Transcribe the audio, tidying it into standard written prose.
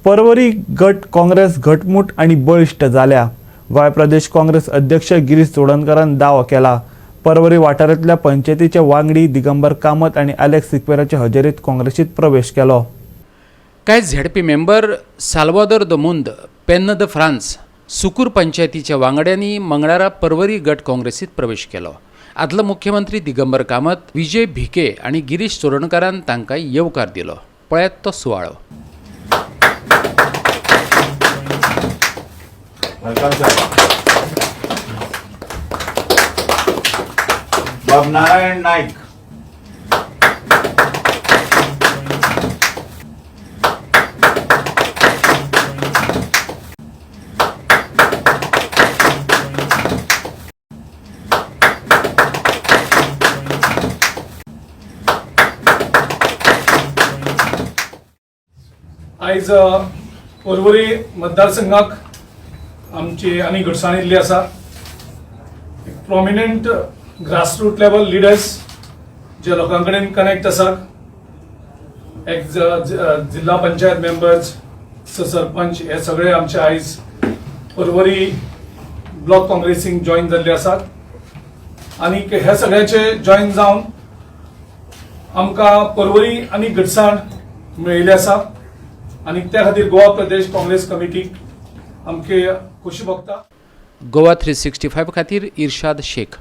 परवरी गट काँग्रेस घटमूट आणि बळिष्ठ झाल्या. गोंय प्रदेश काँग्रेस अध्यक्ष गिरीश चोडणकरान दावो केला. परवरी वाठारांतल्या पंचायतीचे वांगडी दिगंबर कामत आणि अलेक्स सिक्वेराच्या हजेरीत काँग्रेसीत प्रवेश केलो. कांय झेडपी मेंबर साल्वादोर द मुंद, पेन्न द फ्रांस, सुकूर पंचायतीच्या वांगड्यांनी मंगळारा परवरी गट काँग्रेसीत प्रवेश केलो. आदलो मुख्यमंत्री दिगंबर कामत, विजय भिके आणि गिरीश चोडणकरान तांकां येवकार दिलो. पळयात तो सुवाळो. बाब नारायण नाईक, आयज परवरी मतदारसंघाक आमची आनी घटसाण येयल्ली आसा. प्रॉमिनंट ग्रासरूट लेवल लिडर्स जे लोकां कडेन कनेक्ट आसात, जिल्हा पंचायत मेंबर्स, सरपंच, हे सगळे आमचे आयज परवरी ब्लॉक काँग्रेसीक जॉईन जाल्ले आसात. आनी हे सगळ्याचे जॉईन जावन आमकां परवरी आनी घटसाण मेळिल्ली आसा. आणि त्या खातीर गोवा प्रदेश काँग्रेस कमिटीक आमचे खुशी भोगता. गोवा 365 खातीर इर्शाद शेख.